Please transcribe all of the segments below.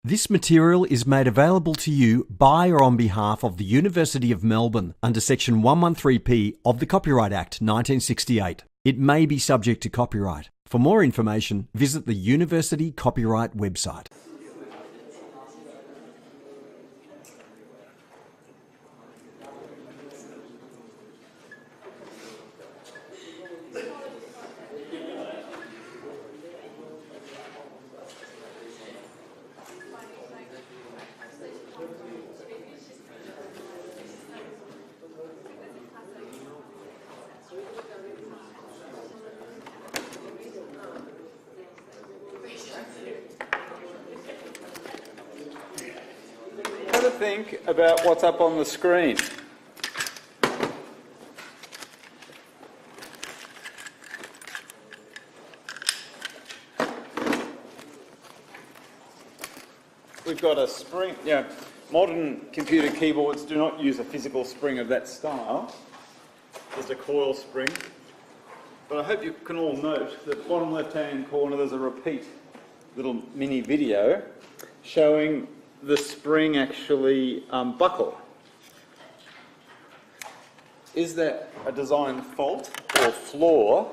This material is made available to you by or on behalf of the University of Melbourne under Section 113P of the Copyright Act 1968. It may be subject to copyright. For more information, visit the University Copyright website. Have a think about what's up on the screen. We've got a spring. Modern computer keyboards do not use a physical spring of that style, just a coil spring. But I hope you can all note that bottom left-hand corner there's a repeat little mini video showing the spring actually buckle. Is that a design fault or flaw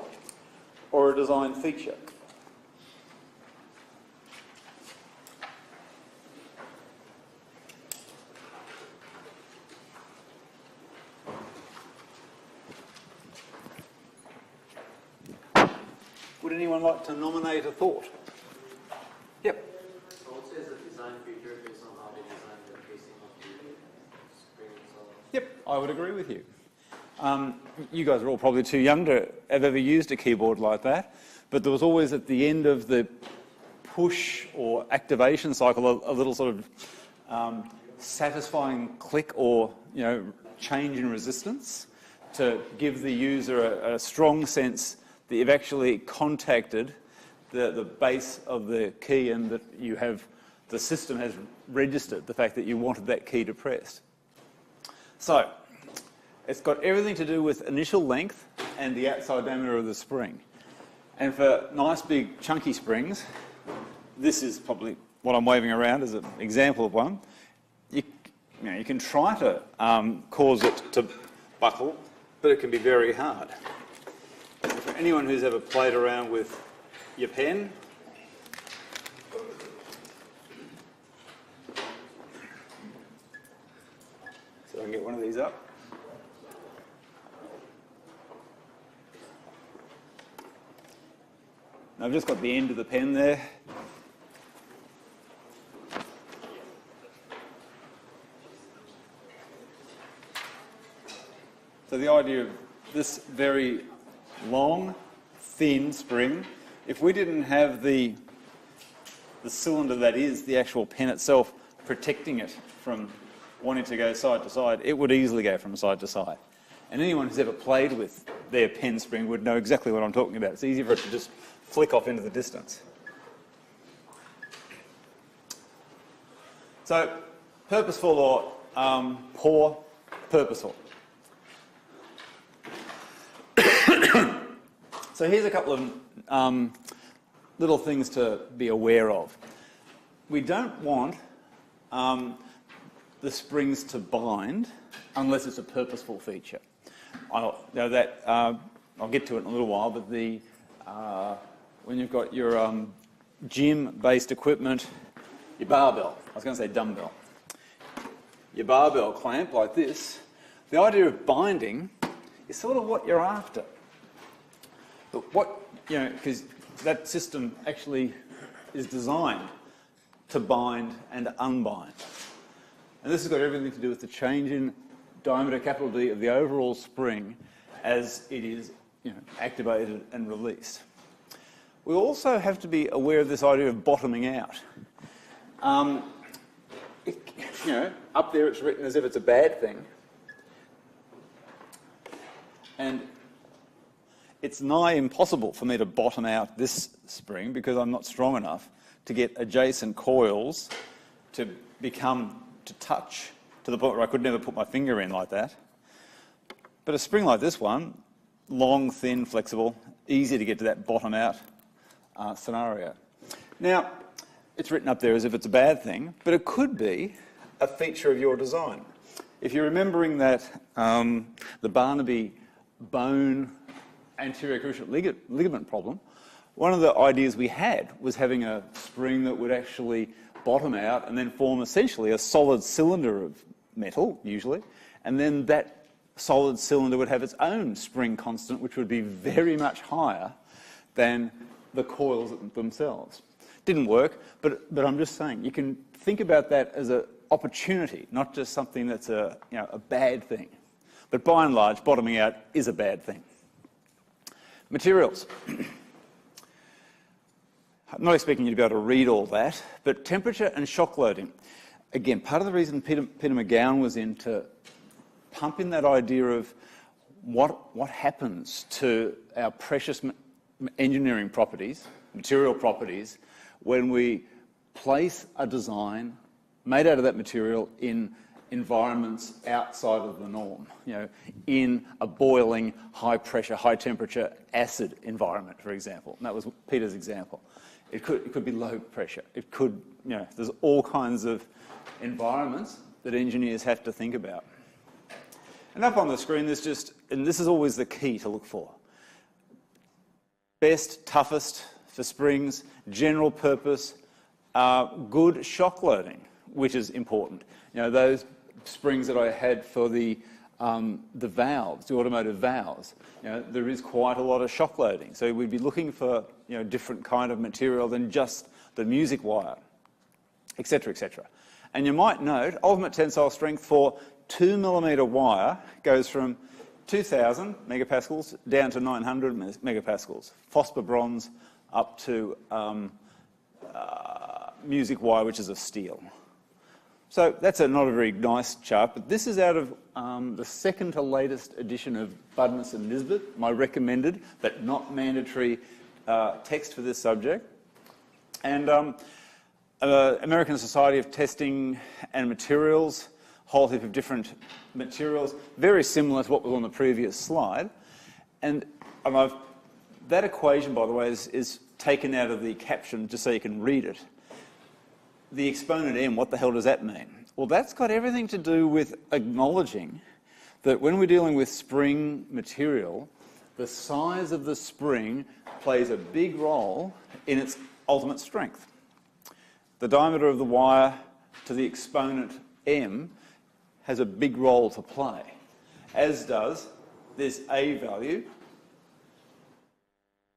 or a design feature? Would anyone like to nominate a thought? Yep. Yep, I would agree with you. You guys are all probably too young to have ever used a keyboard like that, but there was always at the end of the push or activation cycle a little sort of satisfying click or change in resistance to give the user a strong sense that you've actually contacted the base of the key and that you have the system has registered the fact that you wanted that key depressed. So, it's got everything to do with initial length and the outside diameter of the spring. And for nice big chunky springs, this is probably what I'm waving around as an example of one. You can try to cause it to buckle, but it can be very hard. For anyone who's ever played around with your pen, so I can get one of these up. Now I've just got the end of the pen there. So the idea of this very long, thin spring, if we didn't have the cylinder that is the actual pen itself protecting it from wanting to go side to side, it would easily go from side to side. And anyone who's ever played with their pen spring would know exactly what I'm talking about. It's easy for it to just flick off into the distance. So, purposeful or poor, purposeful. So here's a couple of little things to be aware of. We don't want the springs to bind unless it's a purposeful feature. I'll get to it in a little while, but when you've got your gym-based equipment, your barbell, I was going to say dumbbell, your barbell clamp like this, the idea of binding is sort of what you're after. But because that system actually is designed to bind and unbind. And this has got everything to do with the change in diameter, capital D, of the overall spring as it is activated and released. We also have to be aware of this idea of bottoming out. Up there it's written as if it's a bad thing. And it's nigh impossible for me to bottom out this spring because I'm not strong enough to get adjacent coils to touch to the point where I could never put my finger in like that. But a spring like this one, long, thin, flexible, easy to get to that bottom out scenario. Now, it's written up there as if it's a bad thing, but it could be a feature of your design. If you're remembering that the Barnaby bone anterior cruciate ligament problem, one of the ideas we had was having a spring that would actually bottom out and then form essentially a solid cylinder of metal, usually, and then that solid cylinder would have its own spring constant, which would be very much higher than the coils themselves. Didn't work, but I'm just saying, you can think about that as an opportunity, not just something that's a bad thing. But by and large, bottoming out is a bad thing. Materials. I'm not expecting you to be able to read all that, but temperature and shock loading. Again, part of the reason Peter McGowan was in to pump in that idea of what happens to our precious engineering properties, material properties, when we place a design made out of that material in environments outside of the norm, in a boiling, high pressure, high temperature acid environment, for example. And that was Peter's example. It could be low pressure. It could, there's all kinds of environments that engineers have to think about. And up on the screen, there's just, and this is always the key to look for. Best, toughest for springs, general purpose, good shock loading, which is important. Those springs that I had for the valves, the automotive valves, there is quite a lot of shock loading. So we'd be looking for different kind of material than just the music wire, etc., etc. And you might note, ultimate tensile strength for 2 mm wire goes from 2,000 megapascals down to 900 megapascals. Phosphor bronze up to music wire, which is of steel. So that's not a very nice chart, but this is out of the second to latest edition of Budmus and Nisbet, my recommended but not mandatory text for this subject. And American Society of Testing and Materials, whole heap of different materials, very similar to what was on the previous slide. And that equation, by the way, is taken out of the caption just so you can read it. The exponent m, what the hell does that mean? Well, that's got everything to do with acknowledging that when we're dealing with spring material, the size of the spring plays a big role in its ultimate strength. The diameter of the wire to the exponent m has a big role to play, as does this A value,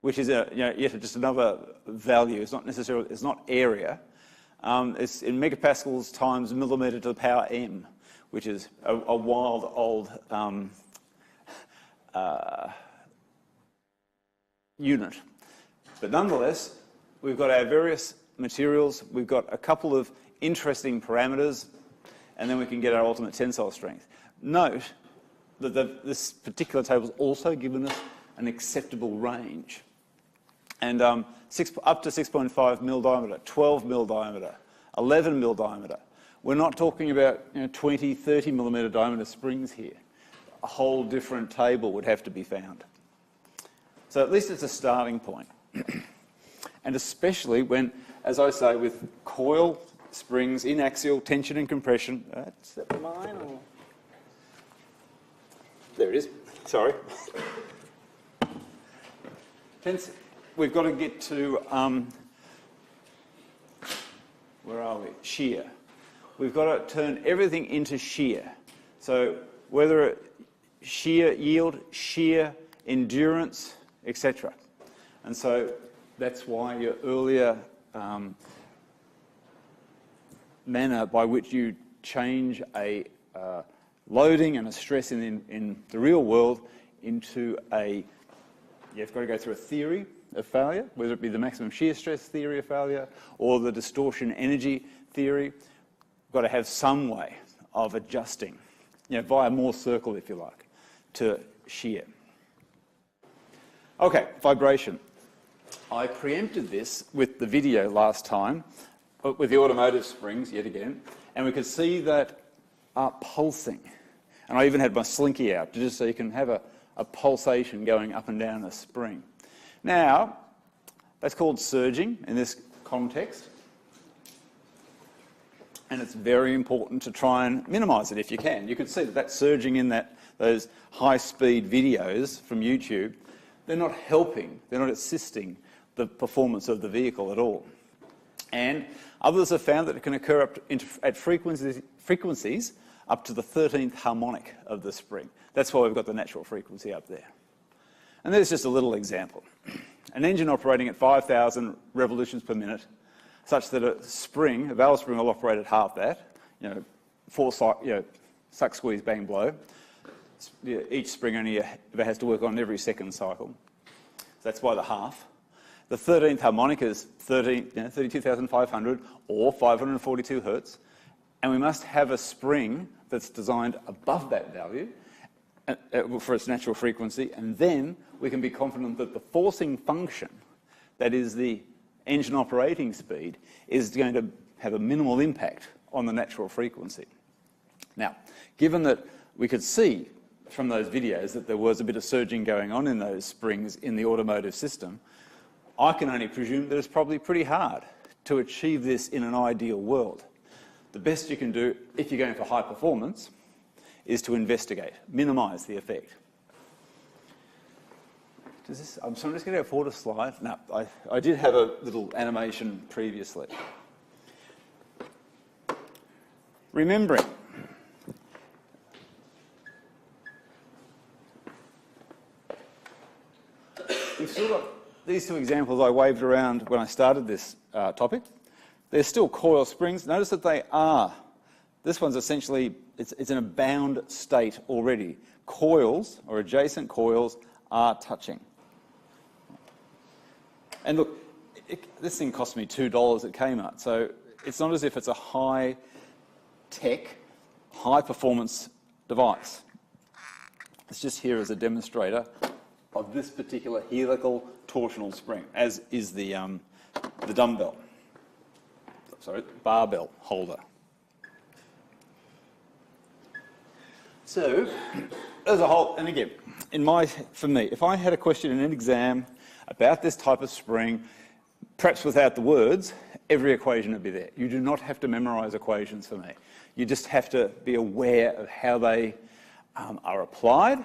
which is yet just another value. It's not necessarily, it's not area. It's in megapascals times millimetre to the power m, which is a wild old unit. But nonetheless, we've got our various materials, we've got a couple of interesting parameters, and then we can get our ultimate tensile strength. Note that this particular table has also given us an acceptable range. And up to 6.5 mil diameter, 12 mil diameter, 11 mil diameter. We're not talking about 20, 30 millimetre diameter springs here. A whole different table would have to be found. So at least it's a starting point. And especially when, as I say, with coil springs in axial tension and compression. Is that mine? Or? There it is. Sorry. We've got to get to, where are we? Shear. We've got to turn everything into shear. So whether shear yield, shear endurance, etc. And so that's why your earlier manner by which you change a loading and a stress in the real world into you've got to go through a theory of failure, whether it be the maximum shear stress theory of failure or the distortion energy theory. You've got to have some way of adjusting, via Morse circle, if you like, to shear. Okay, vibration. I preempted this with the video last time, with the automotive springs, yet again, and we could see that pulsing. And I even had my slinky out, just so you can have a pulsation going up and down a spring. Now, that's called surging in this context. And it's very important to try and minimise it if you can. You can see that surging in those high-speed videos from YouTube, they're not helping, they're not assisting the performance of the vehicle at all. And others have found that it can occur at frequencies up to the 13th harmonic of the spring. That's why we've got the natural frequency up there. And there's just a little example. An engine operating at 5,000 revolutions per minute, such that a valve spring will operate at half that, suck, squeeze, bang, blow. Each spring only ever has to work on every second cycle. So that's why the half. The 13th harmonic is 32,500 or 542 hertz. And we must have a spring that's designed above that value for its natural frequency, and then we can be confident that the forcing function, that is the engine operating speed, is going to have a minimal impact on the natural frequency. Now, given that we could see from those videos that there was a bit of surging going on in those springs in the automotive system, I can only presume that it's probably pretty hard to achieve this in an ideal world. The best you can do, if you're going for high performance, is to investigate, minimise the effect. I'm just going to go forward a slide. No, I did have a little animation previously. Remembering. We've still got these two examples I waved around when I started this topic. They're still coil springs. Notice that they are. This one's essentially, it's in a bound state already. Coils, or adjacent coils, are touching. And look, this thing cost me $2 at Kmart, so it's not as if it's a high-tech, high-performance device. It's just here as a demonstrator of this particular helical torsional spring, as is the barbell holder. So, as a whole, and again, for me, if I had a question in an exam about this type of spring, perhaps without the words, every equation would be there. You do not have to memorise equations for me. You just have to be aware of how they are applied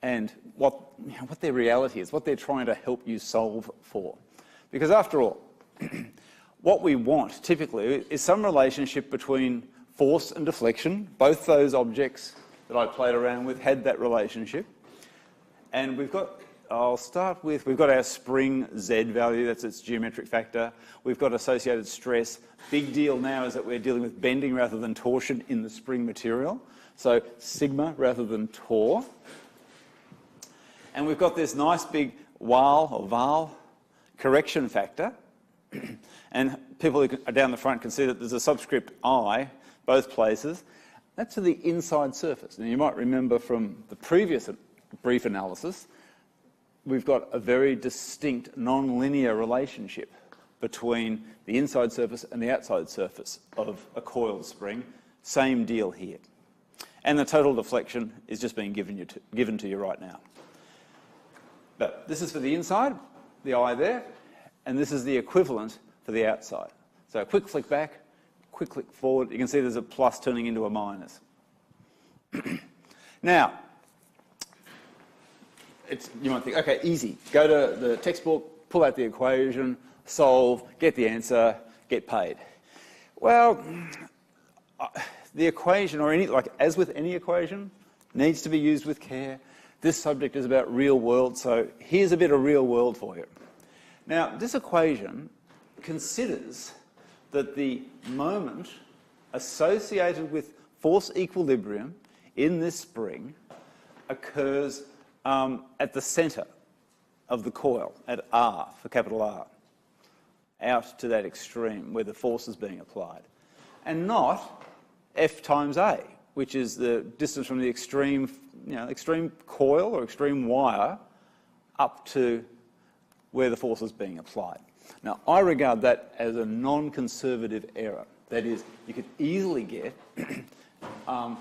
and what their reality is, what they're trying to help you solve for. Because after all, what we want typically is some relationship between force and deflection. Both those objects that I played around with had that relationship. And we've got our spring Z value, that's its geometric factor. We've got associated stress. Big deal now is that we're dealing with bending rather than torsion in the spring material. So sigma rather than tor. And we've got this nice big Wahl correction factor. And people who are down the front can see that there's a subscript I, both places. That's to the inside surface. And you might remember from the previous brief analysis, we've got a very distinct non-linear relationship between the inside surface and the outside surface of a coiled spring. Same deal here. And the total deflection is just being given to you right now. But this is for the inside, the I there, and this is the equivalent for the outside. So a quick flick back, quick click forward. You can see there's a plus turning into a minus. Now, you might think, okay, easy. Go to the textbook, pull out the equation, solve, get the answer, get paid. Well, the equation, as with any equation, needs to be used with care. This subject is about real world, so here's a bit of real world for you. Now, this equation considers that the moment associated with force equilibrium in this spring occurs at the centre of the coil, at R, for capital R, out to that extreme where the force is being applied, and not F times A, which is the distance from the extreme coil or extreme wire up to where the force is being applied. Now, I regard that as a non-conservative error. That is, you could easily get an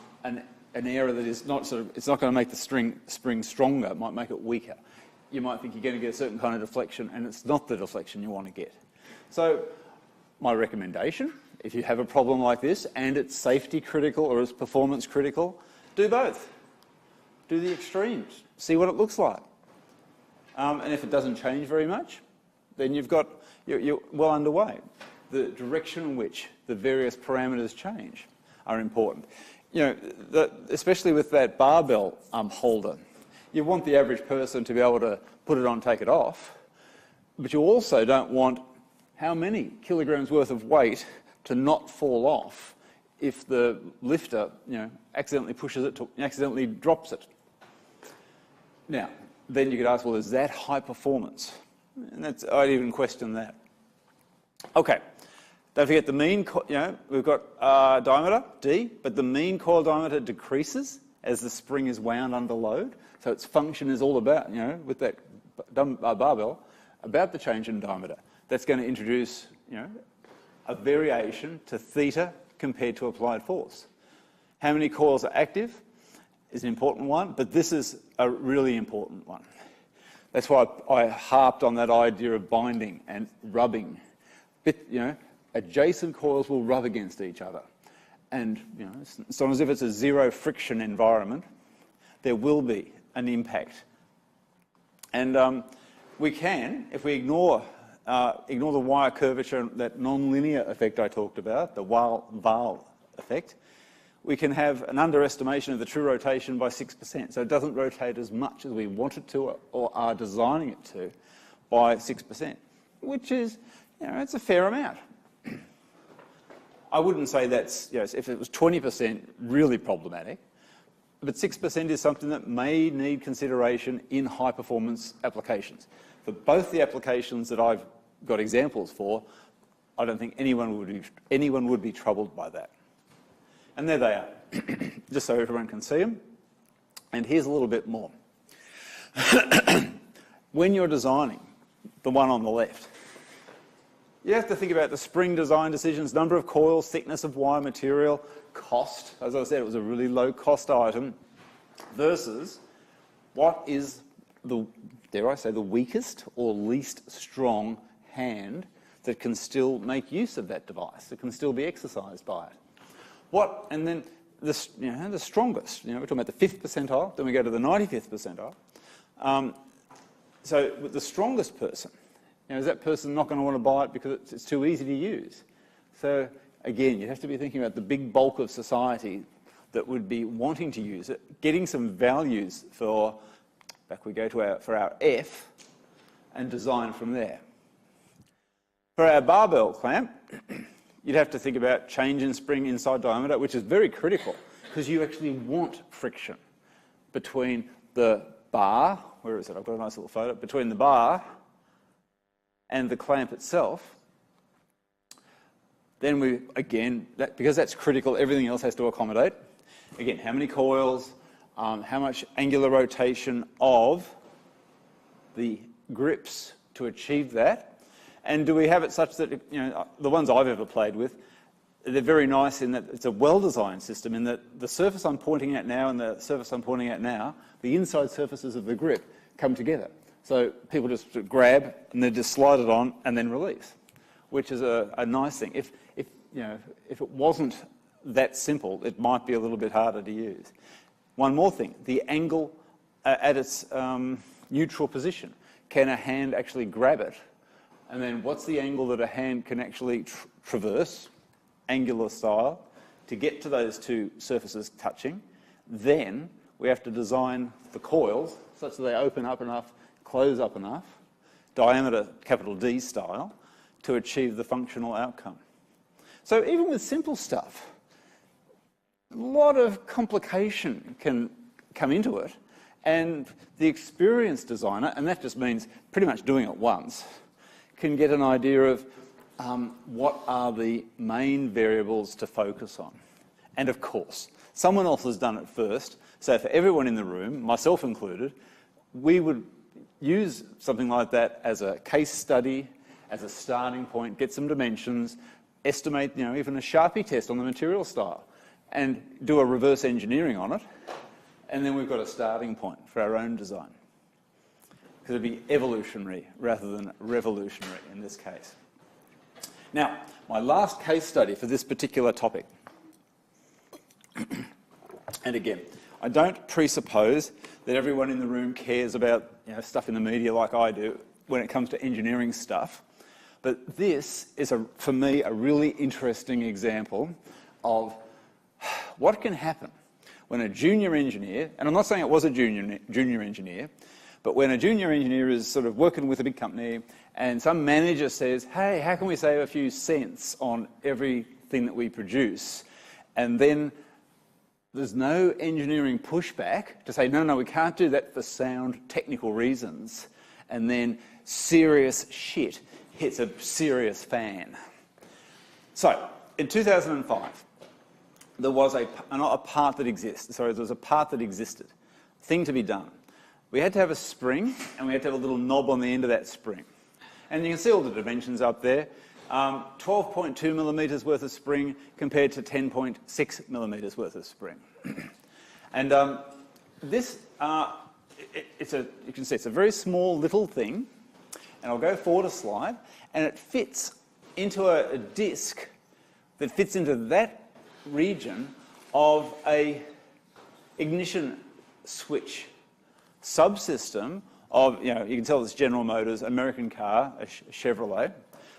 error that is not it's not going to make the spring stronger, it might make it weaker. You might think you're going to get a certain kind of deflection, and it's not the deflection you want to get. So my recommendation if you have a problem like this and it's safety critical or it's performance critical, do both. Do the extremes. See what it looks like. And if it doesn't change very much, then you're well underway. The direction in which the various parameters change are important. You know, especially with that barbell holder, you want the average person to be able to put it on, take it off, but you also don't want how many kilograms worth of weight to not fall off if the lifter, you know, accidentally pushes it, accidentally drops it. Now, then you could ask, well, is that high performance? And I'd even question that. Okay, don't forget the mean, you know, we've got diameter, D, but the mean coil diameter decreases as the spring is wound under load. So its function is all about, you know, with that barbell, about the change in diameter. That's going to introduce, you know, a variation to theta compared to applied force. How many coils are active is an important one, but this is a really important one. That's why I harped on that idea of binding and rubbing. You know, adjacent coils will rub against each other. And, you know, it's not as if it's a zero friction environment. There will be an impact. And we can, if we ignore the wire curvature, that non-linear effect I talked about, the Wahl effect, we can have an underestimation of the true rotation by 6%. So it doesn't rotate as much as we want it to or are designing it to by 6%, which is, you know, it's a fair amount. I wouldn't say that's, you know, if it was 20%, really problematic, but 6% is something that may need consideration in high-performance applications. For both the applications that I've got examples for, I don't think anyone would be troubled by that. And there they are, just so everyone can see them. And here's a little bit more. When you're designing the one on the left, you have to think about the spring design decisions, number of coils, thickness of wire material, cost. As I said, it was a really low-cost item, versus what is the, dare I say, the weakest or least strong hand that can still make use of that device, that can still be exercised by it. What, and then the, you know, the strongest, you know, we're talking about the 5th percentile, then we go to the 95th percentile. So with the strongest person, you know, is that person not going to want to buy it because it's too easy to use? So again, you have to be thinking about the big bulk of society that would be wanting to use it, getting some values for, back we go to for our F, and design from there. For our barbell clamp, you'd have to think about change in spring inside diameter, which is very critical because you actually want friction between the bar, where is it? I've got a nice little photo, between the bar and the clamp itself. Then we, again, because that's critical, everything else has to accommodate. Again, how many coils, how much angular rotation of the grips to achieve that, and do we have it such that, you know, the ones I've ever played with, they're very nice in that it's a well-designed system in that the surface I'm pointing at now and the surface I'm pointing at now, the inside surfaces of the grip come together. So people just grab and then just slide it on and then release, which is a nice thing. If it wasn't that simple, it might be a little bit harder to use. One more thing, the angle at its neutral position. Can a hand actually grab it? And then what's the angle that a hand can actually traverse, angular style, to get to those two surfaces touching? Then we have to design the coils such that they open up enough, close up enough, diameter capital D style, to achieve the functional outcome. So even with simple stuff, a lot of complication can come into it, and the experienced designer, and that just means pretty much doing it once, can get an idea of what are the main variables to focus on. And of course, someone else has done it first, so for everyone in the room, myself included, we would use something like that as a case study, as a starting point, get some dimensions, estimate, you know, even a Sharpie test on the material style, and do a reverse engineering on it, and then we've got a starting point for our own design. Because it'd be evolutionary rather than revolutionary in this case. Now, my last case study for this particular topic. And again, I don't presuppose that everyone in the room cares about stuff in the media like I do when it comes to engineering stuff. But this is, for me, a really interesting example of what can happen when a junior engineer, and I'm not saying it was a junior engineer, but when a junior engineer is sort of working with a big company and some manager says, hey, how can we save a few cents on everything that we produce? And then there's no engineering pushback to say, no, we can't do that for sound technical reasons. And then serious shit hits a serious fan. So, in 2005, there was a part that existed, thing to be done. We had to have a spring, and we had to have a little knob on the end of that spring. And you can see all the dimensions up there. 12.2 millimetres worth of spring compared to 10.6 millimetres worth of spring. And this, you can see it's a very small little thing, and I'll go forward a slide, and it fits into a disc that fits into that region of a ignition switch subsystem of, you can tell it's General Motors, American car, a Chevrolet.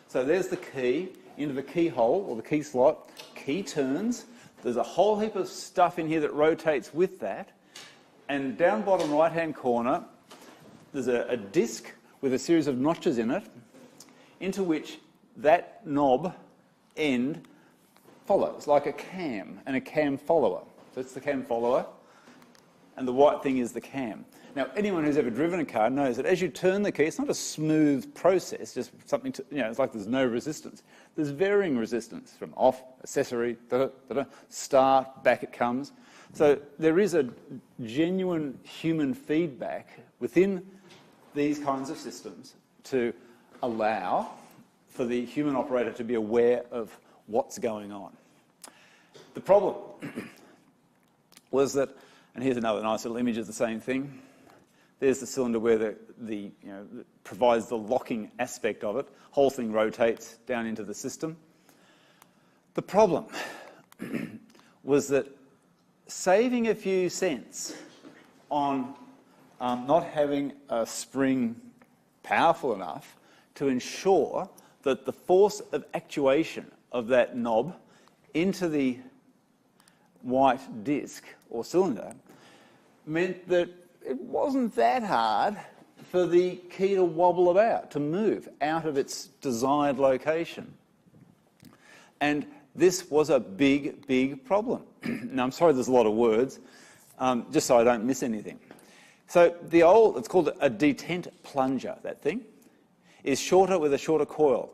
So there's the key into the keyhole or the key slot. Key turns. There's a whole heap of stuff in here that rotates with that. And down bottom right-hand corner, there's a disc with a series of notches in it, into which that knob end follows, like a cam and a cam follower. So it's the cam follower, and the white thing is the cam. Now, anyone who's ever driven a car knows that as you turn the key, it's not a smooth process, just something to, it's like there's no resistance. There's varying resistance from off, accessory, start, back it comes. So there is a genuine human feedback within these kinds of systems to allow for the human operator to be aware of what's going on. The problem was that, and here's another nice little image of the same thing. There's the cylinder where the provides the locking aspect of it. Whole thing rotates down into the system. The problem was that saving a few cents on not having a spring powerful enough to ensure that the force of actuation of that knob into the white disc or cylinder meant that it wasn't that hard for the key to wobble about, to move out of its desired location. And this was a big, big problem. Now, I'm sorry there's a lot of words, just so I don't miss anything. So it's called a detent plunger, that thing, is shorter with a shorter coil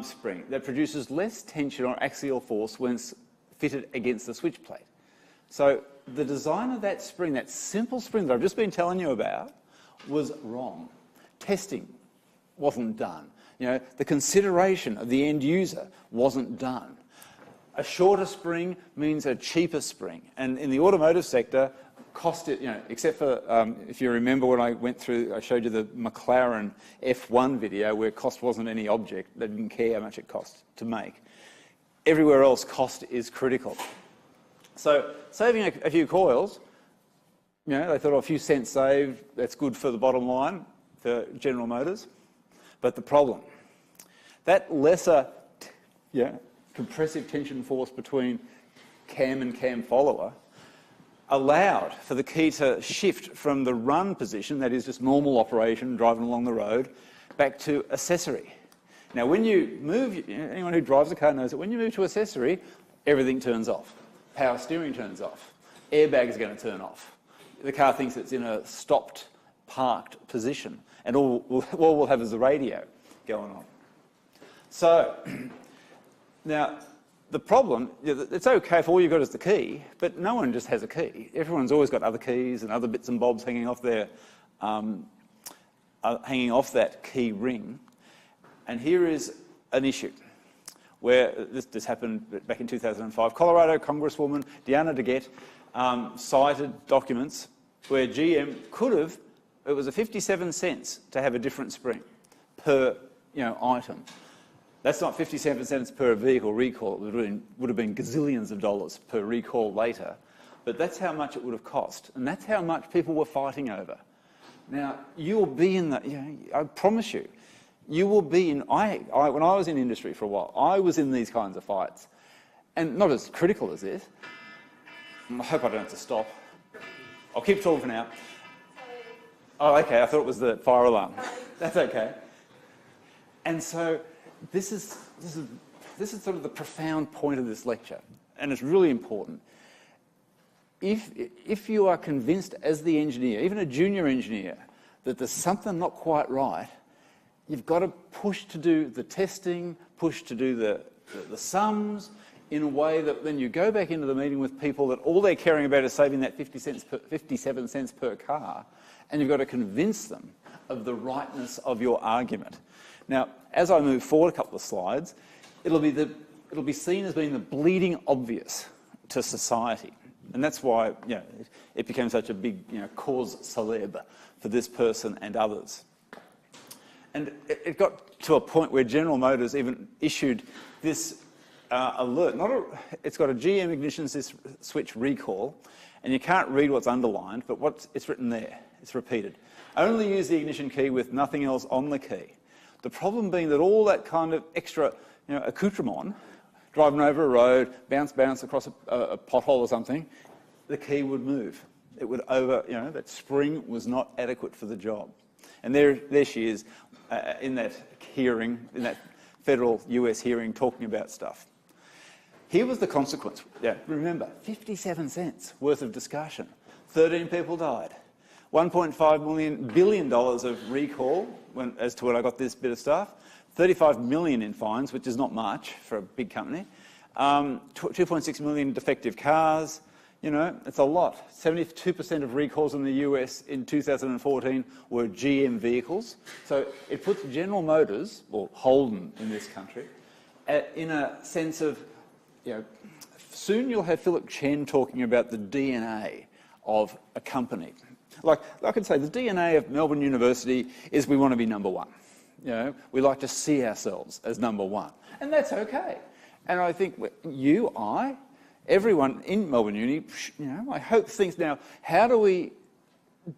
spring that produces less tension or axial force when it's fitted against the switch plate. So the design of that spring, that simple spring that I've just been telling you about, was wrong. Testing wasn't done. The consideration of the end user wasn't done. A shorter spring means a cheaper spring. And in the automotive sector, cost, except for, if you remember when I showed you the McLaren F1 video where cost wasn't any object, they didn't care how much it cost to make. Everywhere else, cost is critical. So saving a few coils, they thought, a few cents saved, that's good for the bottom line for General Motors. But the problem, that lesser compressive tension force between cam and cam follower allowed for the key to shift from the run position, that is just normal operation, driving along the road, back to accessory. Now, when you move, anyone who drives a car knows that when you move to accessory, everything turns off. Power steering turns off. Airbag is going to turn off. The car thinks it's in a stopped, parked position, and all we'll have is the radio going on. So, now, the problem, it's okay if all you've got is the key, but no one just has a key. Everyone's always got other keys and other bits and bobs hanging off hanging off that key ring. And here is an issue where this happened back in 2005. Colorado Congresswoman Deanna DeGette cited documents where GM could have, it was a 57 cents to have a different spring per item. That's not 57 cents per vehicle recall. It would have been gazillions of dollars per recall later. But that's how much it would have cost. And that's how much people were fighting over. Now, you will be in that, I promise you, you will be in, when I was in industry for a while, I was in these kinds of fights. And not as critical as this. I hope I don't have to stop. I'll keep talking for now. Oh, okay, I thought it was the fire alarm. That's okay. And so this is sort of the profound point of this lecture, and it's really important. If you are convinced as the engineer, even a junior engineer, that there's something not quite right, you've got to push to do the testing, push to do the sums in a way that then you go back into the meeting with people that all they're caring about is saving that 57 cents per car, and you've got to convince them of the rightness of your argument. Now, as I move forward a couple of slides, it'll be seen as being the bleeding obvious to society. And that's why it became such a big cause célèbre for this person and others. And it got to a point where General Motors even issued this alert. It's got a GM ignition switch recall, and you can't read what's underlined, but it's written there. It's repeated. Only use the ignition key with nothing else on the key. The problem being that all that kind of extra accoutrement, driving over a road, bounce across a pothole or something, the key would move. It would that spring was not adequate for the job. And there she is in that hearing, in that federal US hearing, talking about stuff. Here was the consequence. Remember, 57 cents worth of discussion. 13 people died. $1.5 billion of recall as to when I got this bit of stuff. 35 million in fines, which is not much for a big company. 2.6 million defective cars. It's a lot. 72% of recalls in the US in 2014 were GM vehicles. So it puts General Motors, or Holden in this country, in a sense of, soon you'll have Philip Chen talking about the DNA of a company. Like I could say, the DNA of Melbourne University is we want to be number one. We like to see ourselves as number one. And that's okay. And I think everyone in Melbourne Uni, I hope thinks now, how do we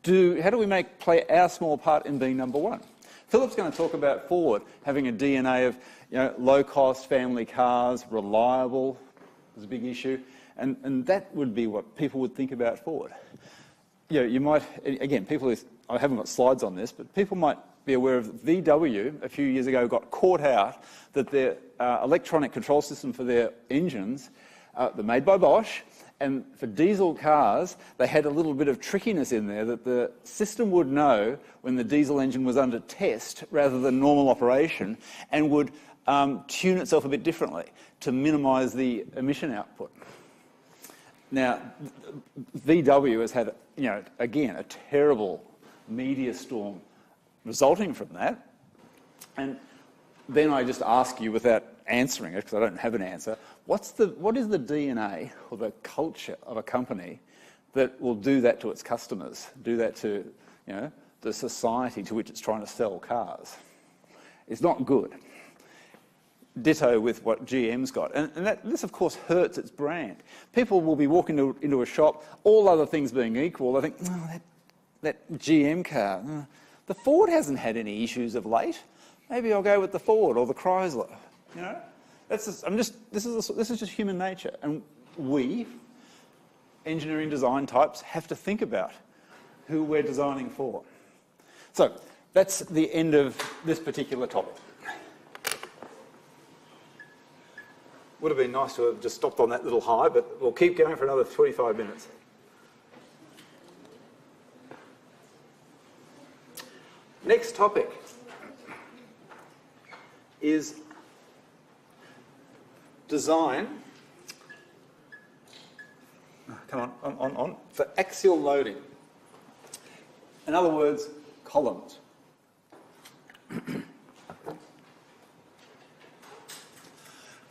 play our small part in being number one? Philip's going to talk about Ford having a DNA of low-cost family cars, reliable, is a big issue, and that would be what people would think about Ford. You might, again, I haven't got slides on this, but people might be aware of VW a few years ago got caught out that their electronic control system for their engines, they're made by Bosch, and for diesel cars, they had a little bit of trickiness in there that the system would know when the diesel engine was under test rather than normal operation, and would tune itself a bit differently to minimise the emission output. Now, VW has had, again, a terrible media storm resulting from that. And then I just ask you, without answering it, because I don't have an answer, what is the DNA or the culture of a company that will do that to its customers, do that to the society to which it's trying to sell cars? It's not good. Ditto with what GM's got. And this, of course, hurts its brand. People will be walking into a shop, all other things being equal, they think, that GM car, the Ford hasn't had any issues of late. Maybe I'll go with the Ford or the Chrysler. This is just human nature. And we, engineering design types, have to think about who we're designing for. So that's the end of this particular topic. Would have been nice to have just stopped on that little high, but we'll keep going for another 25 minutes. Next topic is design. Come on, for axial loading. In other words, columns.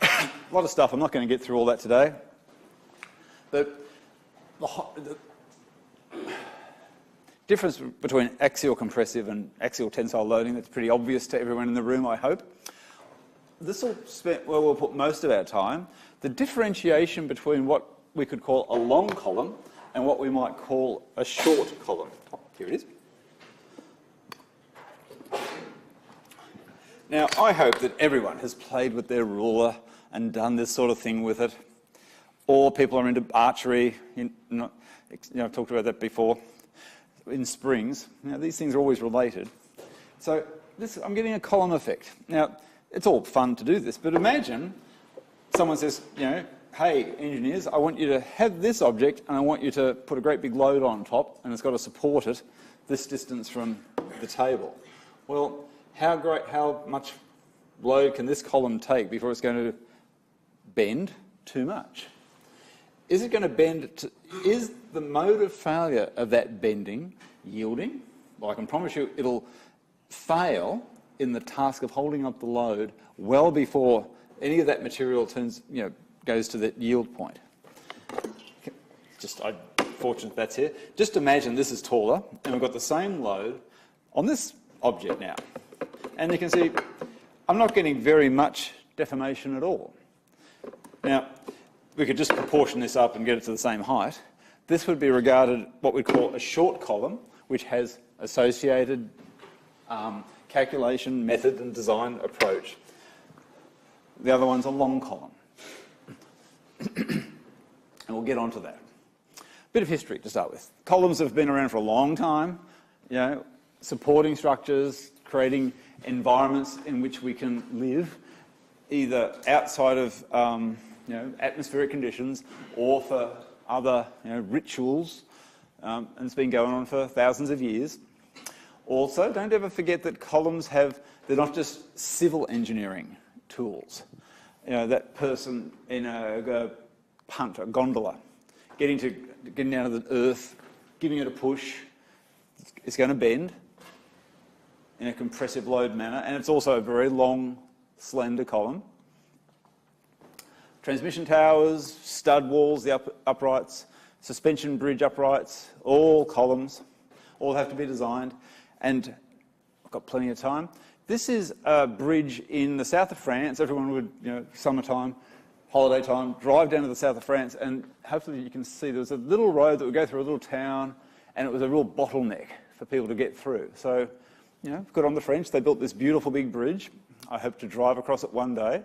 A lot of stuff. I'm not going to get through all that today. But the difference between axial compressive and axial tensile loading, that's pretty obvious to everyone in the room, I hope. this will spend where we'll put most of our time. The differentiation between what we could call a long column and what we might call a short column. Oh, here it is. Now, I hope that everyone has played with their ruler and done this sort of thing with it, or people are into archery. I've talked about that before. In springs, these things are always related. So I'm getting a column effect. Now, it's all fun to do this, but imagine someone says, hey, engineers, I want you to have this object and I want you to put a great big load on top and it's got to support it this distance from the table. Well, how much load can this column take before it's going to bend too much? Is it going to bend? Is the mode of failure of that bending yielding? Well, I can promise you it'll fail in the task of holding up the load well before any of that material goes to that yield point. I'm fortunate that's here. Just imagine this is taller and we've got the same load on this object now. And you can see I'm not getting very much deformation at all. Now, we could just proportion this up and get it to the same height. This would be regarded what we'd call a short column, which has associated calculation, method and design approach. The other one's a long column. And we'll get onto that. Bit of history to start with. Columns have been around for a long time, supporting structures, creating environments in which we can live, either outside of atmospheric conditions or for other rituals, and it's been going on for thousands of years. Also, don't ever forget that columns they're not just civil engineering tools. That person in a punt, a gondola, getting down to the earth, giving it a push, it's going to bend in a compressive load manner, and it's also a very long, slender column. Transmission towers, stud walls, the uprights, suspension bridge uprights, all columns, all have to be designed. And I've got plenty of time. This is a bridge in the south of France. Everyone would, summertime, holiday time, drive down to the south of France, and hopefully you can see there was a little road that would go through a little town, and it was a real bottleneck for people to get through. So, good on the French. They built this beautiful big bridge. I hope to drive across it one day.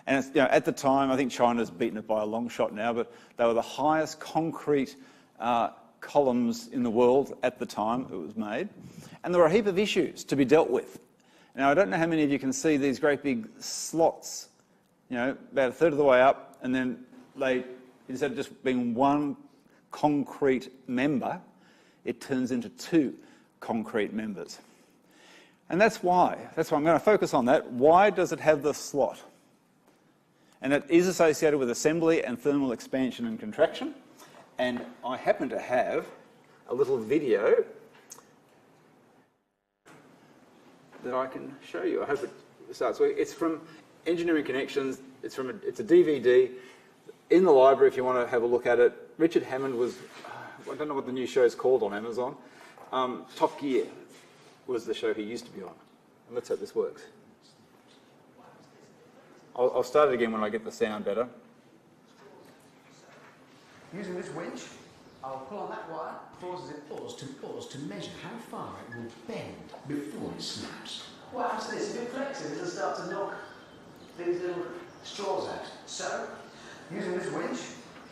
And it's, at the time, I think China's beaten it by a long shot now, but they were the highest concrete columns in the world at the time it was made. And there were a heap of issues to be dealt with. Now, I don't know how many of you can see these great big slots, about a third of the way up, and then instead of just being one concrete member, it turns into two concrete members. And that's why I'm going to focus on that. Why does it have the slot? And it is associated with assembly and thermal expansion and contraction. And I happen to have a little video that I can show you. I hope it starts working. It's from Engineering Connections. It's a DVD in the library if you want to have a look at it. Richard Hammond was, I don't know what the new show is called on Amazon. Top Gear was the show he used to be on. And let's hope this works. I'll start it again when I get the sound better. Using this winch, I'll pull on that wire, pause to measure how far it will bend before it snaps. What happens to this? If it flexes, it'll start to knock these little straws out. So, using this winch,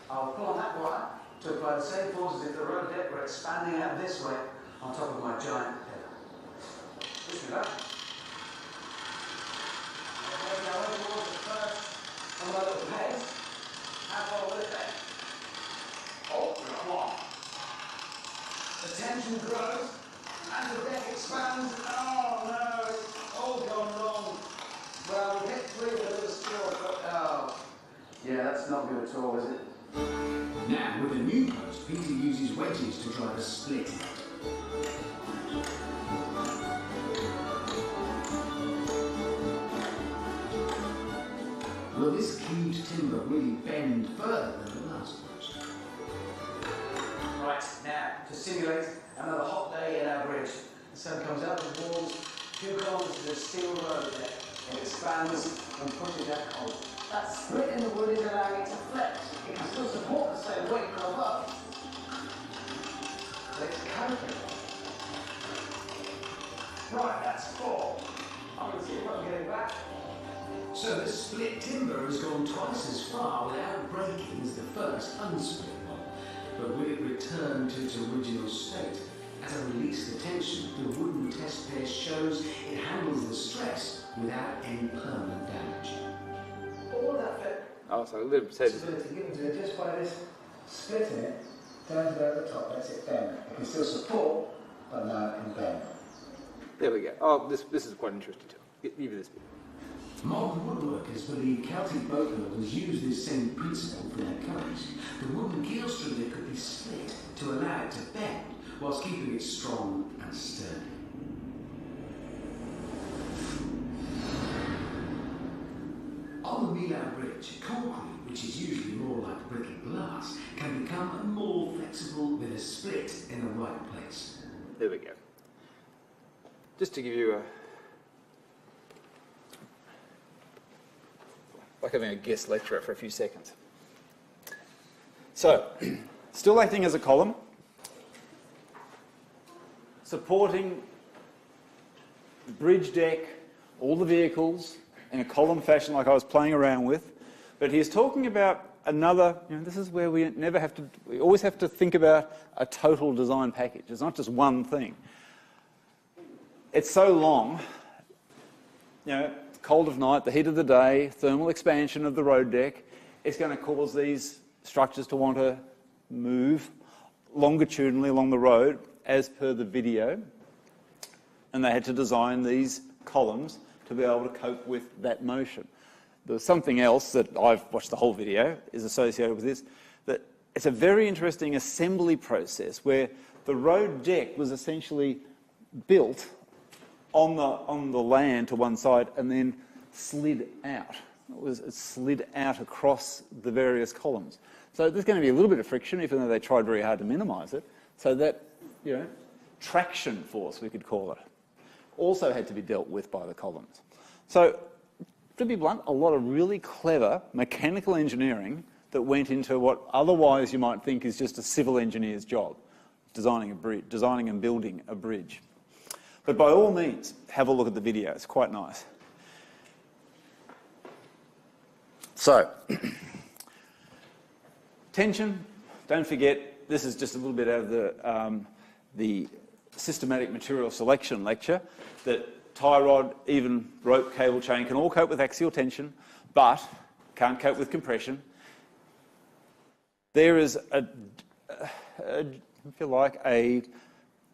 I'll pull on that wire to apply the same force as if the road deck were expanding out this way on top of my giant pedal. Push me back. The tension grows and the deck expands. Oh no, it's all gone wrong. Well, we hit three with a little straw, but yeah, that's not good at all, is it? Now, with a new post, Peter uses wedges to try to split it. Will this cubed timber really bend further than the last post? Right, now, to simulate another hot day in our bridge. The sun comes out of the walls, 2 kilometres of steel road there. It expands and pushes that column. That split in the wood is allowing it to flex. It can still support the same weight from above. But it's coping. Right, that's 4. I'm going to see if I can get it back. So the split timber has gone twice as far without breaking as the first unsplit one. But will it return to its original state? As I release the tension, the wooden test pair shows it handles the stress without any permanent damage. All that flexibility given to it just by this splitting it, turns it over the top, lets it bend. It can still support, but now it can bend. There we go. Oh, this is quite interesting too. Give you this bit. Modern woodworkers believe Celtic boat builders used this same principle for their covers. The wooden keel string could be split to allow it to bend, whilst keeping it strong and sturdy. On the Milan Bridge, concrete, which is usually more like brick and glass, can become more flexible with a split in the right place. There we go. Just to give you like having a guest lecturer for a few seconds. So, still acting as a column, supporting the bridge deck, all the vehicles in a column fashion like I was playing around with. But he's talking about another, this is where we always have to think about a total design package. It's not just one thing. It's so long, cold of night, the heat of the day, thermal expansion of the road deck, it's going to cause these structures to want to move longitudinally along the road as per the video. And they had to design these columns to be able to cope with that motion. There was something else that I've watched the whole video is associated with this, that it's a very interesting assembly process where the road deck was essentially built on the land to one side and then slid out. It slid out across the various columns. So there's going to be a little bit of friction, even though they tried very hard to minimise it. So that, traction force, we could call it, also had to be dealt with by the columns. So, to be blunt, a lot of really clever mechanical engineering that went into what otherwise you might think is just a civil engineer's job, designing and building a bridge. But by all means, have a look at the video. It's quite nice. So, tension, don't forget, this is just a little bit out of the systematic material selection lecture, that tie rod, even rope, cable chain can all cope with axial tension, but can't cope with compression. There is if you like, a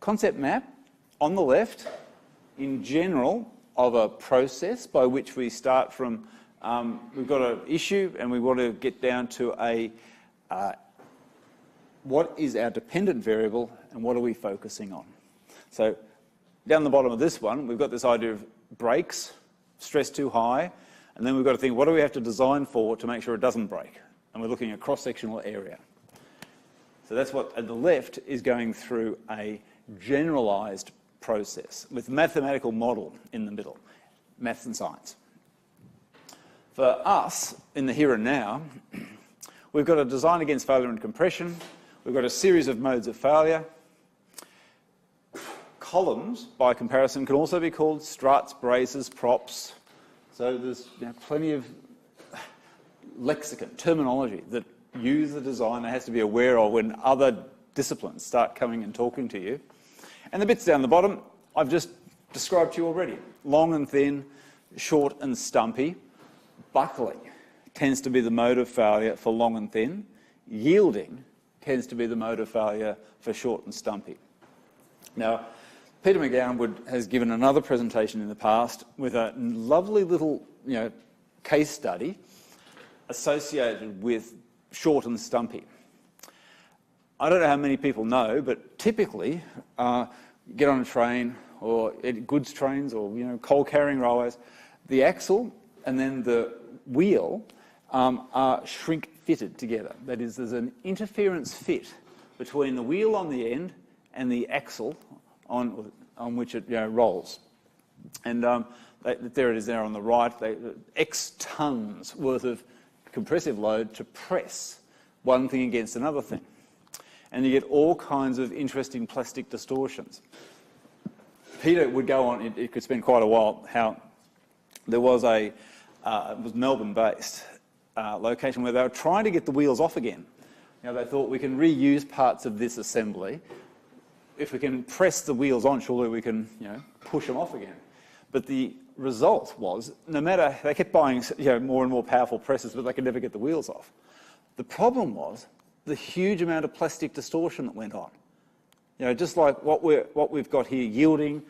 concept map on the left, in general, of a process by which we start from, we've got an issue and we want to get down to what is our dependent variable and what are we focusing on. So down the bottom of this one, we've got this idea of brakes, stress too high, and then we've got to think, what do we have to design for to make sure it doesn't break? And we're looking at cross-sectional area. So that's what, at the left, is going through a generalised process with mathematical model in the middle, maths and science. For us, in the here and now, we've got a design against failure and compression. We've got a series of modes of failure. Columns, by comparison, can also be called struts, braces, props. So there's plenty of lexicon, terminology that you, the designer, has to be aware of when other disciplines start coming and talking to you. And the bits down the bottom, I've just described to you already. Long and thin, short and stumpy. Buckling tends to be the mode of failure for long and thin. Yielding tends to be the mode of failure for short and stumpy. Now, Peter McGowan has given another presentation in the past with a lovely little case study associated with short and stumpy. I don't know how many people know, but typically get on a train or goods trains or coal carrying railways, the axle and then the wheel are shrink fitted together. That is, there's an interference fit between the wheel on the end and the axle on which it rolls. And there it is there on the right, X tonnes worth of compressive load to press one thing against another thing. And you get all kinds of interesting plastic distortions. Peter would go on, it could spend quite a while, how there was it was Melbourne-based location where they were trying to get the wheels off again. They thought we can reuse parts of this assembly. If we can press the wheels on, surely we can, push them off again. But the result was, no matter, they kept buying more and more powerful presses, but they could never get the wheels off. The problem was the huge amount of plastic distortion that went on. Just like what we've got here, yielding,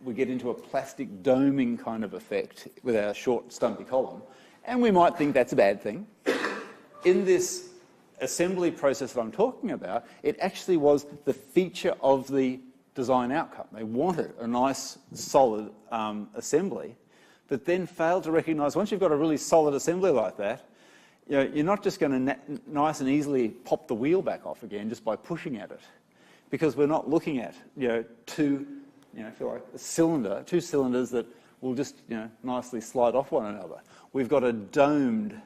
we get into a plastic doming kind of effect with our short, stumpy column, and we might think that's a bad thing. In this assembly process that I'm talking about, it actually was the feature of the design outcome. They wanted a nice, solid assembly, but then failed to recognise once you've got a really solid assembly like that, you're not just going to nice and easily pop the wheel back off again just by pushing at it, because we're not looking at two cylinders that will just nicely slide off one another. We've got a domed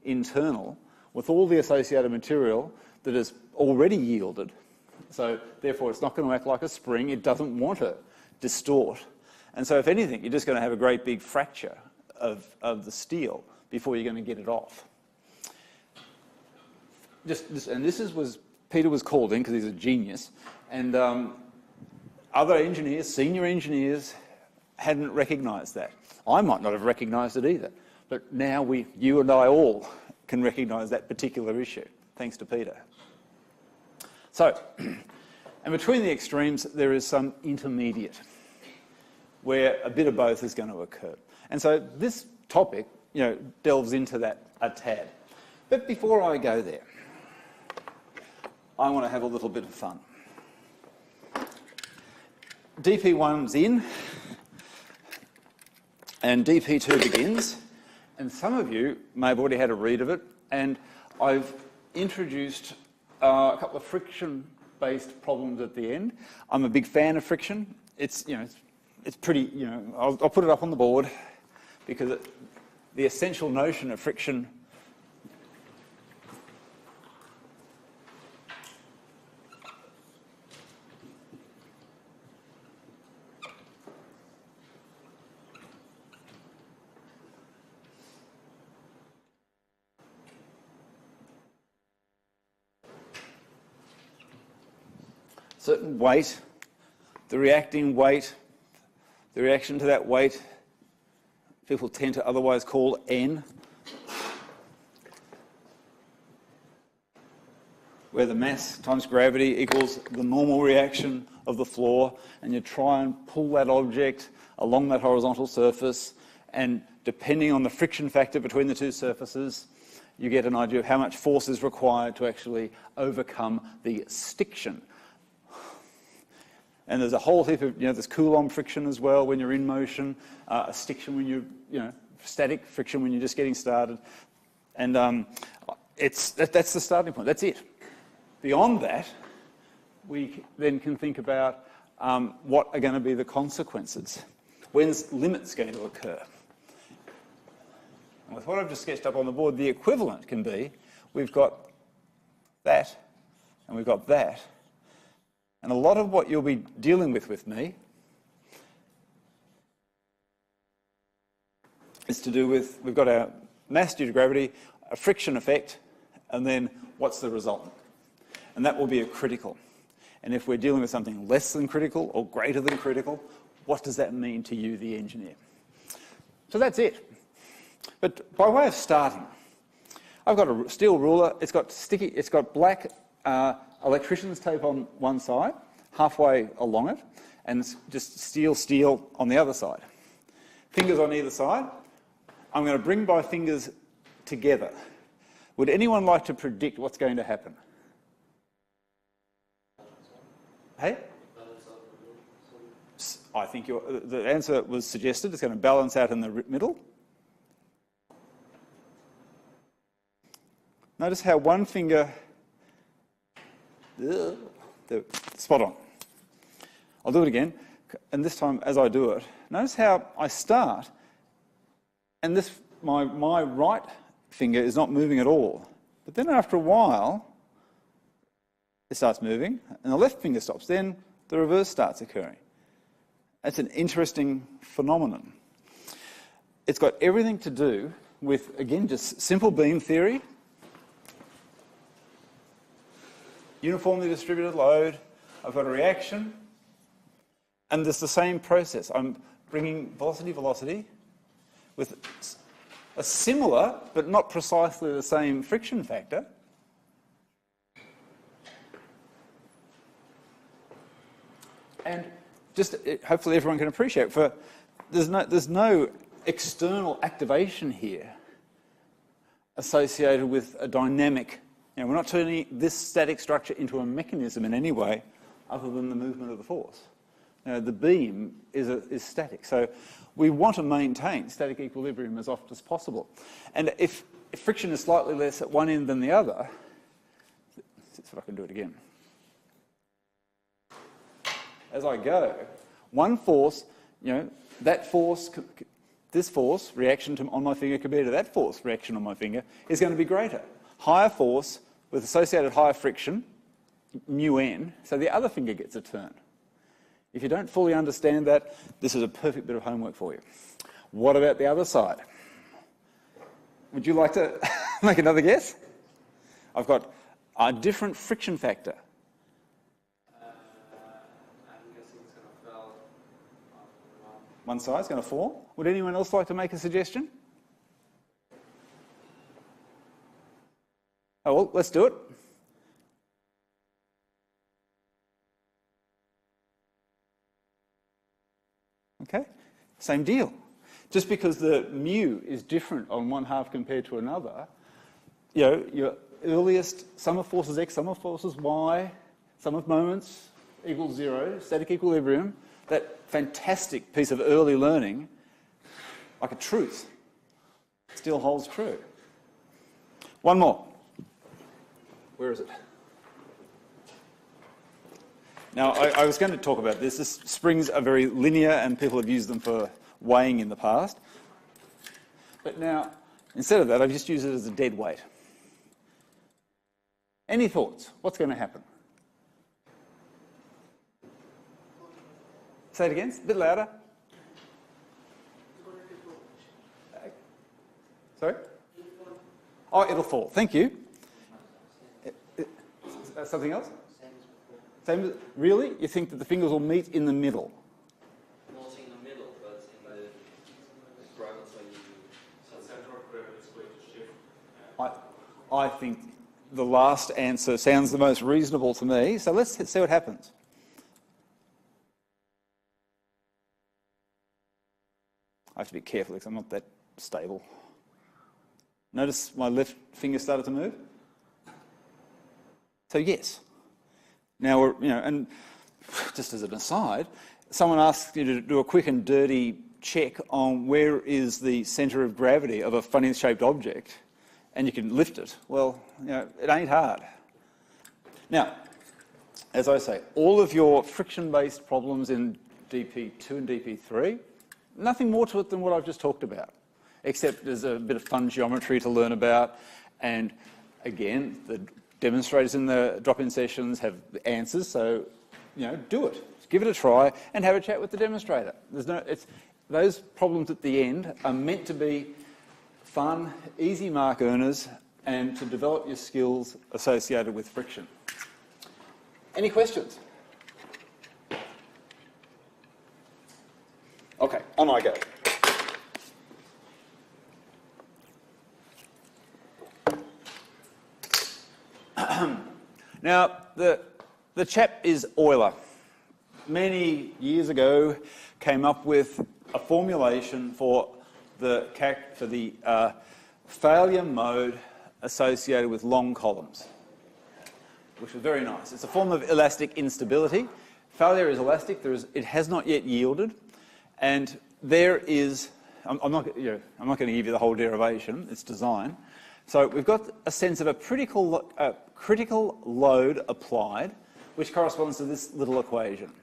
internal with all the associated material that is already yielded. So therefore it's not going to act like a spring. It doesn't want to distort. And so if anything, you're just going to have a great big fracture of the steel before you're going to get it off. Peter was called in because he's a genius, and other engineers, senior engineers, hadn't recognised that. I might not have recognised it either, but now you and I all can recognise that particular issue, thanks to Peter. So, and between the extremes, there is some intermediate, where a bit of both is going to occur. And so this topic, delves into that a tad. But before I go there, I want to have a little bit of fun. DP1's in, and DP2 begins, and some of you may have already had a read of it, and I've introduced a couple of friction-based problems at the end. I'm a big fan of friction. It's pretty, I'll put it up on the board, because the essential notion of friction certain weight, the reacting weight, the reaction to that weight, people tend to otherwise call N, where the mass times gravity equals the normal reaction of the floor, and you try and pull that object along that horizontal surface, and depending on the friction factor between the two surfaces, you get an idea of how much force is required to actually overcome the stiction. And there's a whole heap of, there's Coulomb friction as well when you're in motion, a stiction when you're, static friction when you're just getting started. And that's the starting point, that's it. Beyond that, we then can think about what are going to be the consequences. When's limits going to occur? And with what I've just sketched up on the board, the equivalent can be, we've got that, and we've got that. And a lot of what you'll be dealing with me is to do with, we've got our mass due to gravity, a friction effect, and then what's the resultant? And that will be a critical. And if we're dealing with something less than critical or greater than critical, what does that mean to you, the engineer? So that's it. But by way of starting, I've got a steel ruler. It's got black electrician's tape on one side, halfway along it, and it's just steel on the other side. Fingers on either side. I'm going to bring my fingers together. Would anyone like to predict what's going to happen? Hey? I think the answer was suggested. It's going to balance out in the middle. Notice how one finger... Spot on. I'll do it again. and this time as I do it, notice how I start, and this my right finger is not moving at all. But then after a while, it starts moving, and the left finger stops. Then the reverse starts occurring. That's an interesting phenomenon. It's got everything to do with, again, just simple beam theory, uniformly distributed load. I've got a reaction, and there's the same process. I'm bringing velocity with a similar, but not precisely the same friction factor. And just hopefully everyone can appreciate, there's no external activation here associated with a dynamic. We're not turning this static structure into a mechanism in any way other than the movement of the force. The beam is static. So we want to maintain static equilibrium as often as possible. And if friction is slightly less at one end than the other, let's see if I can do it again. As I go, one force, that force, this force, reaction on my finger compared to that force, reaction on my finger, is going to be greater. Higher force with associated higher friction, mu n, so the other finger gets a turn. If you don't fully understand that, this is a perfect bit of homework for you. What about the other side? Would you like to make another guess? I've got a different friction factor. I'm guessing it's going to fall. One side's going to fall. Would anyone else like to make a suggestion? Oh, well, let's do it. Okay, same deal. Just because the mu is different on one half compared to another, your earliest sum of forces x, sum of forces y, sum of moments equals 0, static equilibrium, that fantastic piece of early learning, like a truth, still holds true. One more. Where is it? Now, I was going to talk about this. Springs are very linear and people have used them for weighing in the past. But now, instead of that, I've just used it as a dead weight. Any thoughts? What's going to happen? Say it again, a bit louder. Sorry? Oh, it'll fall. Thank you. Something else? Same as, really? You think that the fingers will meet in the middle? Not in the middle, but in the gravity. So the center of gravity is going to shift. I think the last answer sounds the most reasonable to me, so let's see what happens. I have to be careful because I'm not that stable. Notice my left finger started to move? So yes. Now, and just as an aside, someone asks you to do a quick and dirty check on where is the centre of gravity of a funny-shaped object, and you can lift it. Well, it ain't hard. Now, as I say, all of your friction-based problems in DP2 and DP3, nothing more to it than what I've just talked about, except there's a bit of fun geometry to learn about, and again, the demonstrators in the drop-in sessions have the answers, so do it. Give it a try and have a chat with the demonstrator. Those problems at the end are meant to be fun, easy mark earners, and to develop your skills associated with friction. Any questions? Okay, on I go. Now, the chap is Euler. Many years ago, came up with a formulation for the failure mode associated with long columns, which was very nice. It's a form of elastic instability. Failure is elastic. It has not yet yielded, and there is. I'm not going to give you the whole derivation. It's design. So we've got a sense of a critical load applied, which corresponds to this little equation.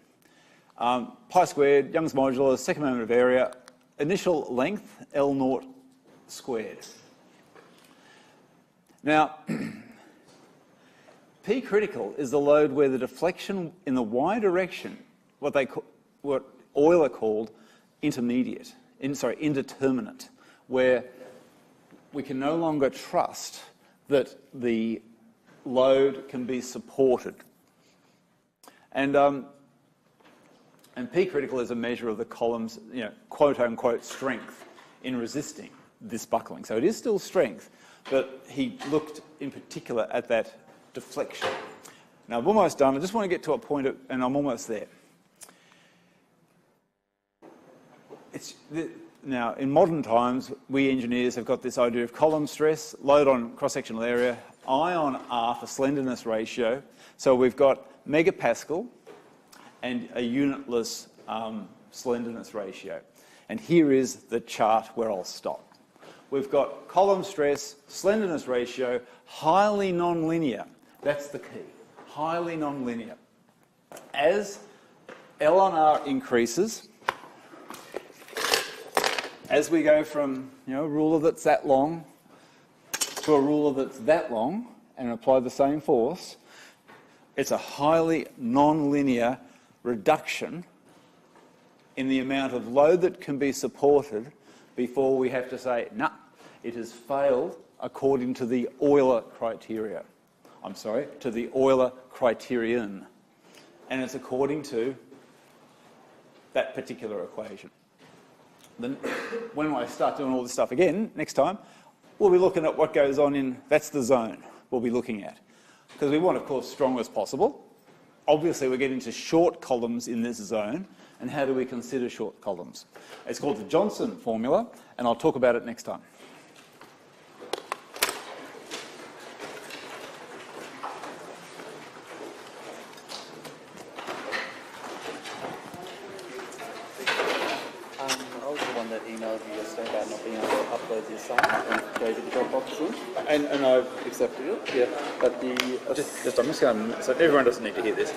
Pi squared, Young's modulus, second moment of area, initial length, L naught squared. Now, P critical is the load where the deflection in the y direction, what Euler called indeterminate, where we can no longer trust that the load can be supported. And P critical is a measure of the column's, quote-unquote strength in resisting this buckling. So it is still strength, but he looked in particular at that deflection. Now, I'm almost done. I just want to get to a point, and I'm almost there. Now, in modern times, we engineers have got this idea of column stress, load on cross-sectional area, I on R for slenderness ratio. So we've got megapascal and a unitless slenderness ratio. And here is the chart where I'll stop. We've got column stress, slenderness ratio, highly nonlinear. That's the key, highly nonlinear. As L on R increases, as we go from a ruler that's that long to a ruler that's that long and apply the same force, it's a highly nonlinear reduction in the amount of load that can be supported before we have to say, nah, it has failed according to the Euler criteria. I'm sorry, to the Euler criterion. And it's according to that particular equation. Then when I start doing all this stuff again, next time, we'll be looking at what goes on in, that's the zone we'll be looking at. Because we want, of course, strong as possible. Obviously, we're getting to short columns in this zone. And how do we consider short columns? It's called the Johnson formula, and I'll talk about it next time. I was the one that emailed you yesterday about not being able to upload the assignment and gave you the Dropbox link. And I've Accepted it? Yeah. But the... I'm just going to, so everyone doesn't need to hear this.